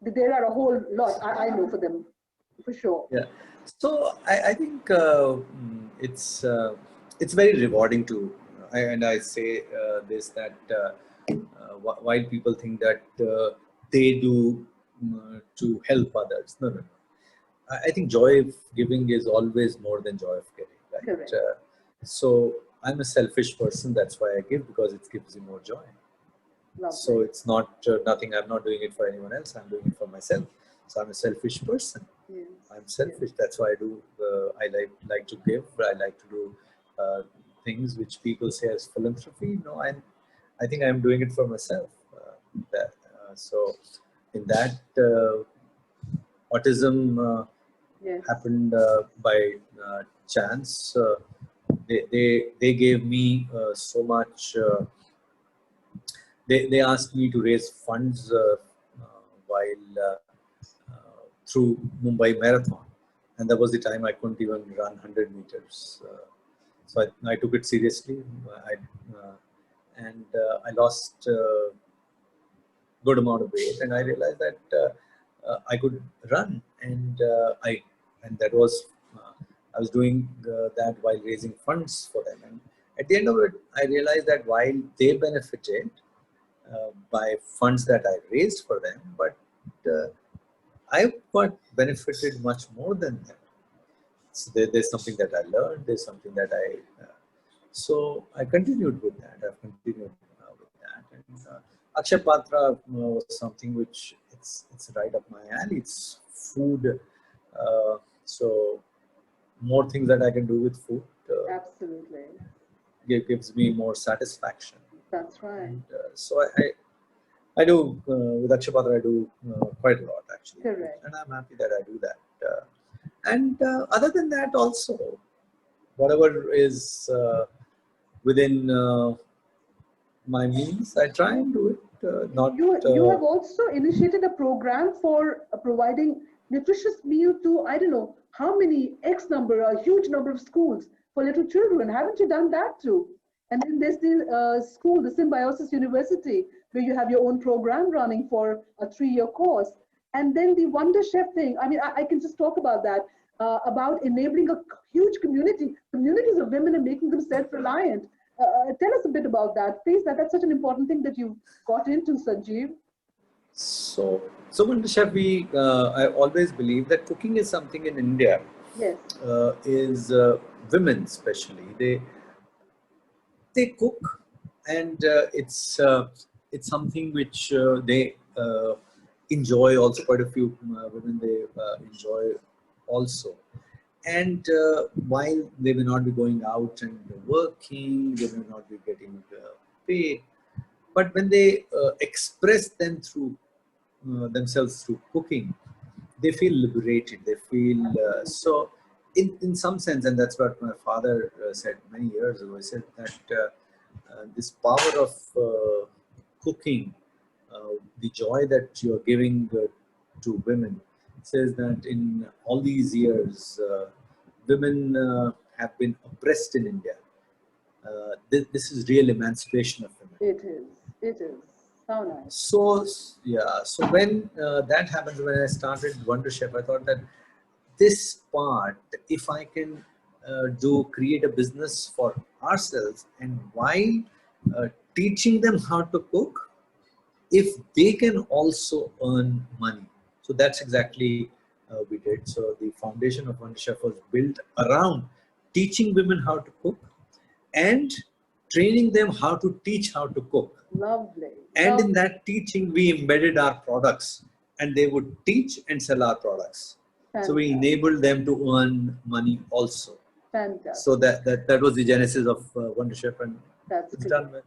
There are a whole lot. I know for them, for sure. Yeah. So I think it's very rewarding to, and I say this, that while people think that they do to help others, no. I think joy of giving is always more than joy of giving. Right? Correct. So I'm a selfish person. That's why I give, because it gives you more joy. Lovely. So it's not nothing. I'm not doing it for anyone else. I'm doing it for myself. So I'm a selfish person. Yes. I'm selfish. Yes. That's why I do. I like to give. I like to do things which people say as philanthropy. No, I think I'm doing it for myself. So in that, autism yes. happened by chance. They gave me so much. They asked me to raise funds while through Mumbai Marathon, and that was the time I couldn't even run 100 meters. So I took it seriously. I lost a good amount of weight, and I realized that I could run, and that was I was doing that while raising funds for them. And at the end of it, I realized that while they benefited by funds that I raised for them, but I got benefited much more than them. So there's something that I learned. There's something that so I continued with that. I've continued with that. And Akshay Patra was something which it's right up my alley. It's food. So more things that I can do with food. Absolutely. Gives me more satisfaction. That's right. And, so I do with Akshay Patra. I do quite a lot actually. Correct. And I'm happy that I do that. And other than that, also whatever is within my means, I try and do it. You have also initiated a program for providing nutritious meal to, I don't know how many a huge number of schools for little children. Haven't you done that too? And then there's the school, the Symbiosis University, where you have your own program running for a 3-year course. And then the Wonderchef thing. I mean, I can just talk about that. about enabling a huge communities of women and making them self-reliant. Tell us a bit about that, please. That's such an important thing that you got into, Sanjeev. So Wonder Chef, I always believe that cooking is something in India. Yes. Is women especially they cook, and it's something which they enjoy. Also, quite a few women they enjoy also. And while they may not be going out and working, they may not be getting paid, but when they express themselves through cooking, they feel liberated. They feel so. In some sense, and that's what my father said many years ago. He said that this power of cooking, the joy that you're giving to women, says that in all these years, women have been oppressed in India. This is real emancipation of women. It is. It is. How nice. So yeah. So when that happens, when I started Wonder Chef, I thought that this part, if I can create a business for ourselves, and while teaching them how to cook, if they can also earn money. So that's exactly we did. So the foundation of Wonder Chef was built around teaching women how to cook and training them how to teach how to cook. Lovely. And in that teaching, we embedded our products, and they would teach and sell our products. Fantastic. So we enabled them to earn money also. Fantastic. So that was the genesis of Wonder Chef, and that's it's done well.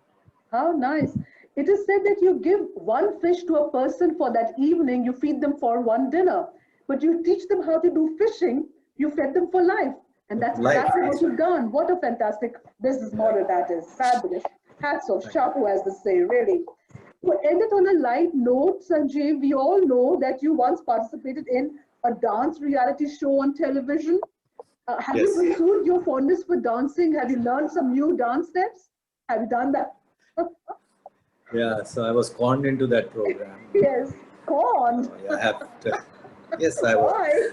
How nice. It is said that you give one fish to a person for that evening, you feed them for one dinner. But you teach them how to do fishing, you fed them for life. And that's exactly what you've done. What a fantastic business model that is. Fabulous. Hats off, chapeau, as they say, really. To end it on a light note, Sanjeev, we all know that you once participated in a dance reality show on television. Have you pursued your fondness for dancing? Have you learned some new dance steps? Have you done that? Yeah, so I was conned into that program. Yes, conned. Yeah, I have to. Yes, I was.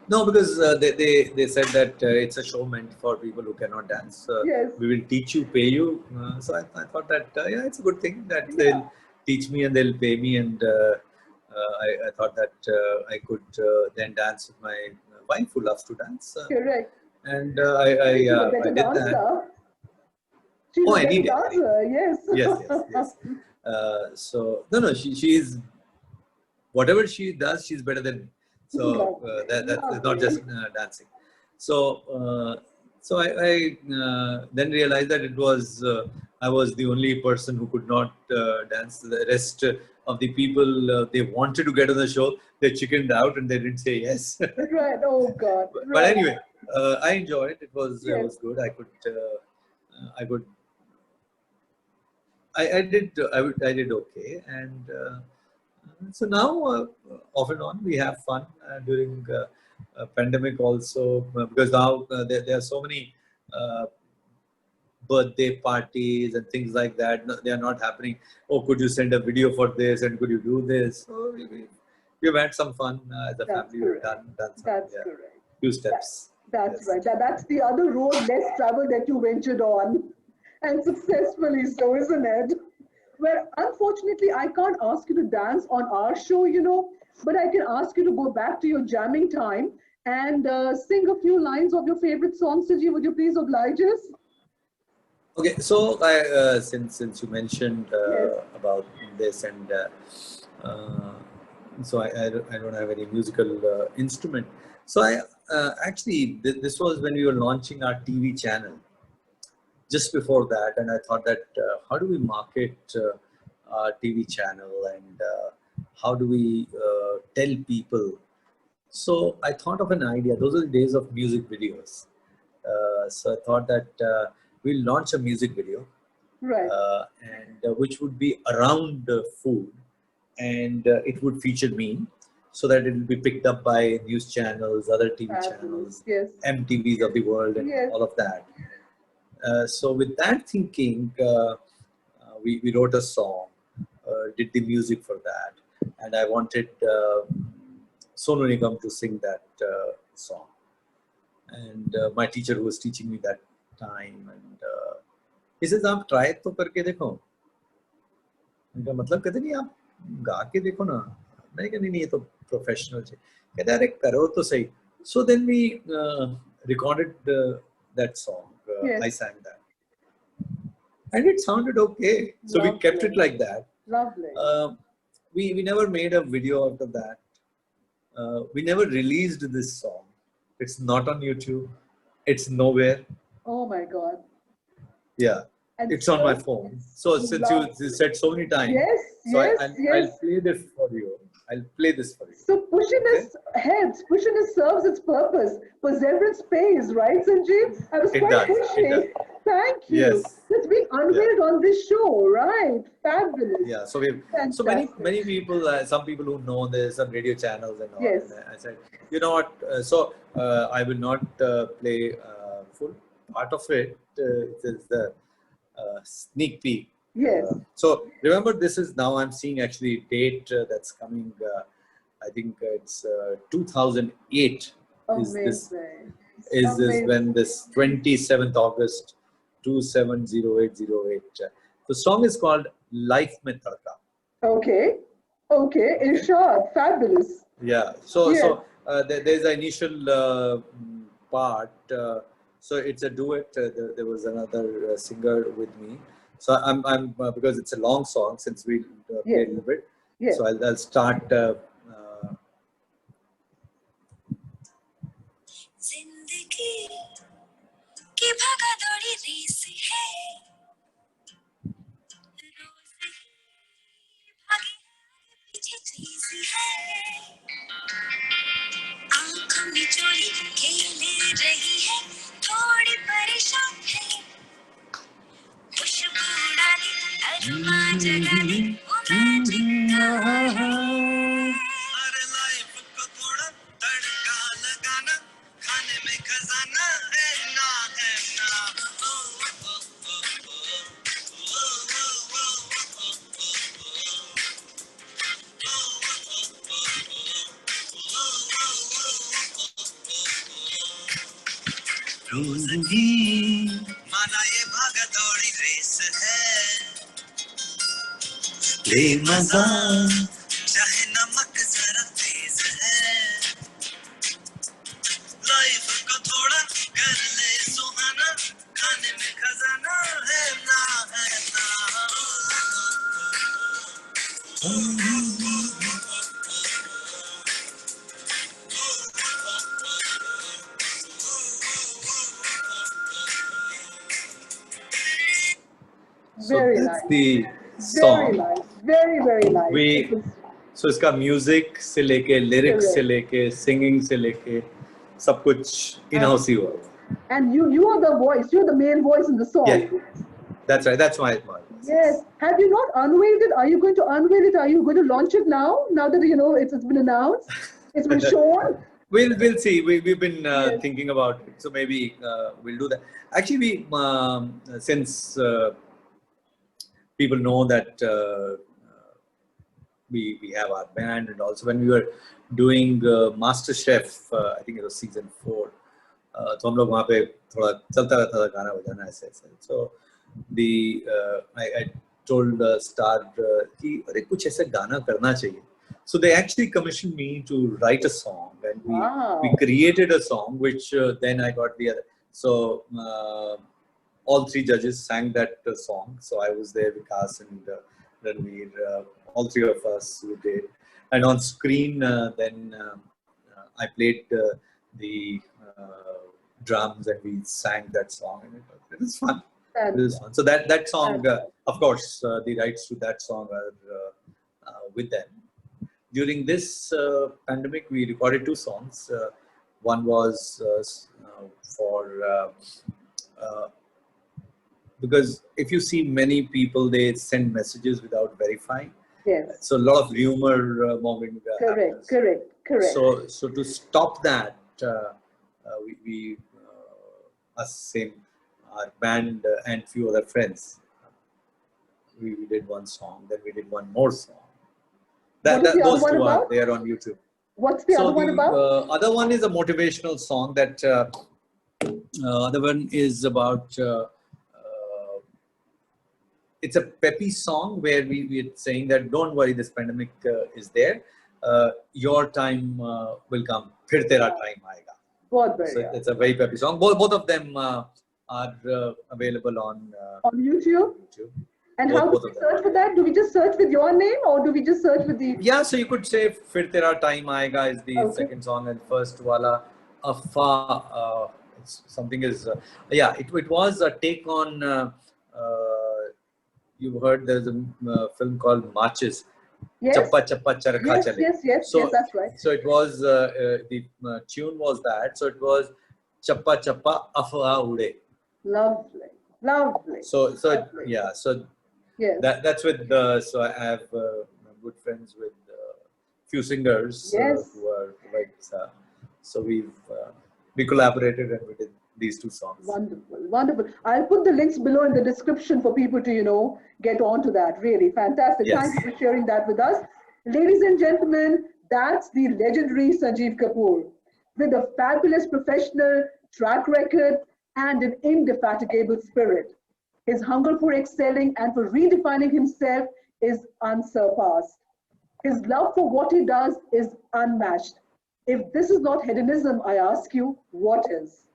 No, because they said that it's a show meant for people who cannot dance. Yes. We will teach you, pay you. So I thought that, yeah, it's a good thing that they'll teach me and they'll pay me. And I thought that I could then dance with my wife who loves to dance. Correct. And I did that. She's a better dancer, yes. Yes. So, no, she's, whatever she does, she's better than me. So that's not just dancing. So I then realized that it was I was the only person who could not dance. The rest of the people they wanted to get on the show, they chickened out and they didn't say yes. Right. Oh God. But anyway, I enjoyed it. It was good. I did okay, and so now off and on we have fun during pandemic also, because now there are so many birthday parties and things like that. No, they are not happening. Oh, could you send a video for this, and could you do this? So we've had some fun as a family. We've done some. That's correct. Few steps. That's right. That's the other road less traveled that you ventured on, and successfully so, isn't it? Well, unfortunately, I can't ask you to dance on our show, but I can ask you to go back to your jamming time and sing a few lines of your favorite song. Sanjeev, would you please oblige us? Okay, so I, since you mentioned about this, and so I don't have any musical instrument. So I actually this was when we were launching our TV channel. Just before that, and I thought that how do we market our TV channel, and how do we tell people? So I thought of an idea. Those are the days of music videos. So I thought that we'll launch a music video, right? And which would be around food, and it would feature me, so that it will be picked up by news channels, other TV channels, MTVs of the world, and all of that. So with that thinking, we wrote a song, did the music for that, and I wanted Sonu Nigam to sing that song. And my teacher who was teaching me that time, and he says, "आप try तो करके देखो." मैंने मतलब कहते नहीं आप गा के देखो ना. मैंने कहा नहीं ये तो प्रोफेशनल है. कहते अरे करो तो सही. So then we recorded that song. Yes. I sang that, and it sounded okay. So Lovely. we kept it like that. Lovely. We never made a video out of that. We never released this song. It's not on YouTube. It's nowhere. Oh my God. Yeah. And it's on my phone. So since you said so many times, yes, so yes, I'll play this for you. I'll play this for you. So pushiness helps. Pushiness serves its purpose. Perseverance pays, right, Sanjeev? I was quite pushy. Thank you. Yes. It's being unveiled on this show, right? Fabulous. Yeah. So we've so many people. Some people who know there's some radio channels and all. Yes. And I said, you know what? I will not play full part of it. It is the sneak peek. Yes. So remember, this is now I'm seeing actually date that's coming. I think it's 2008. Amazing. Is this when this 27th August 270808. The song is called Life Mein Tadka. Okay. Okay. In short, fabulous. Yeah. So there's an initial part. So it's a duet. There was another singer with me. So I'm because it's a long song since we played a little bit. Yes. So I'll start. माना ये भागा दौड़ी race है ले मजा चाहे नमक जरा तेज है लाइफ को थोड़ा कर ले सुहाना खाने में खजाना है ना Very so that's nice. the song. Very nice. Very nice. So इसका म्यूजिक से लेके लिरिक्स से लेके सिंगिंग से लेके सब कुछ इन हाउस ही हुआ. And you are the voice. You're the main voice in the song. Yeah, that's right. That's my voice. Yes. Have you not unveiled it? Are you going to unveil it? Are you going to launch it now? Now that you know it's been announced, it's been shown. We'll see. We've been thinking about it. So maybe we'll do that. Actually, since people know that we have our band, and also when we were doing Master Chef, I think it was season 4. तो हम लोग वहाँ पे थोड़ा चलता रहता था गाना बजाना ऐसे. So I told Star कि अरे कुछ ऐसा गाना करना चाहिए. So they actually commissioned me to write a song, and we created a song, which then I got the other. So all 3 judges sang that song. So I was there, Vikas and Ranveer, all 3 of us we did. And on screen, then I played the drums and we sang that song. And it was fun. It was fun. So that song, of course, the rights to that song are with them. During this pandemic, we recorded 2 songs. One was for because if you see many people, they send messages without verifying. Yes. So a lot of rumor mongering. Correct. So to stop that, we our band and few other friends, we did one song. Then we did one more song. Those 2 are there on YouTube. What's the other one about? Other one is a motivational song. That other one is about. It's a peppy song where we're saying that don't worry, this pandemic is there. Your time will come. Phir tera time aayega. So it's a very peppy song. Both of them are available on YouTube. And how do we search for that? Do we just search with your name, or do we just search with the? Yeah, so you could say "Phir Tera Time Aayega" is the second song, and first wala Afa something is It was a take on. You heard there's a film called Marches. Yes. Chappa Chappa Charkha Chale. Yes, that's right. So it was the tune was that. So it was Chappa Chappa Afa Ude. Lovely. So yes. That's with so I have good friends with few singers who are like so we collaborated and we did these two songs. Wonderful. I'll put the links below in the description for people to get onto that. Really fantastic. Yes. Thank you for sharing that with us, ladies and gentlemen. That's the legendary Sanjeev Kapoor, with a fabulous professional track record and an indefatigable spirit. His hunger for excelling and for redefining himself is unsurpassed. His love for what he does is unmatched. If this is not hedonism, I ask you, what is?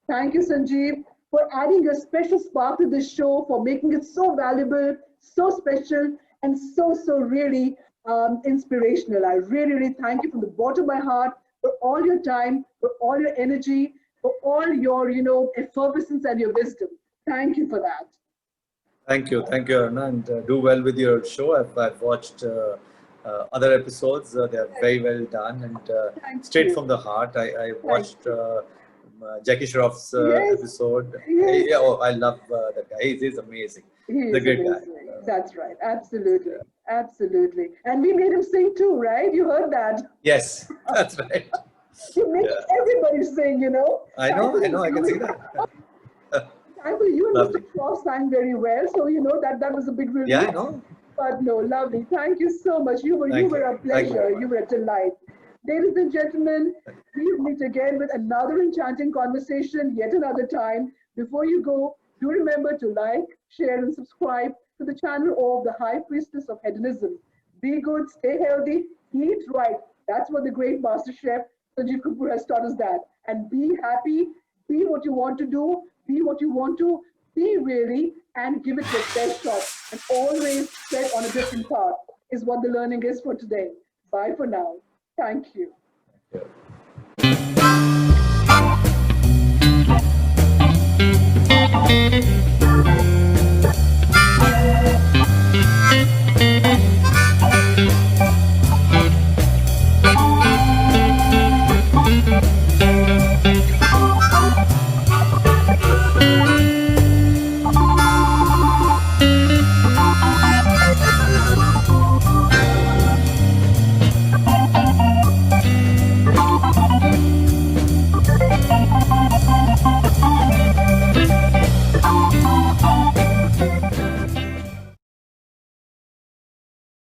Thank you, Sanjeev, for adding a special spark to this show, for making it so valuable, so special, and so really inspirational. I really thank you from the bottom of my heart for all your time, for all your energy, for all your, effervescence and your wisdom. Thank you for that. Thank you, Arna, and do well with your show. I've watched other episodes. They are very well done and straight from the heart. I watched Jackie Shroff's episode. Yes. Yeah, I love that guy. He's amazing. He's a great guy. That's right. Absolutely. And we made him sing too, right? You heard that? Yes, that's right. You make everybody sing, I know. I can see that. Thankfully, you and Mr. Cross sang very well, so that was a big relief. Yeah, I know. But no, lovely. Thank you so much. You were a pleasure. You were a delight. Ladies and gentlemen, we will meet again with another enchanting conversation yet another time. Before you go, do remember to like, share, and subscribe to the channel of the High Priestess of Hedonism. Be good, stay healthy, eat right. That's what the great master chef Sanjeev Kapoor has taught us that. And be happy, be what you want to do, be what you want to be really, and give it your best shot. And always tread on a different path is what the learning is for today. Bye for now. Thank you. Yeah.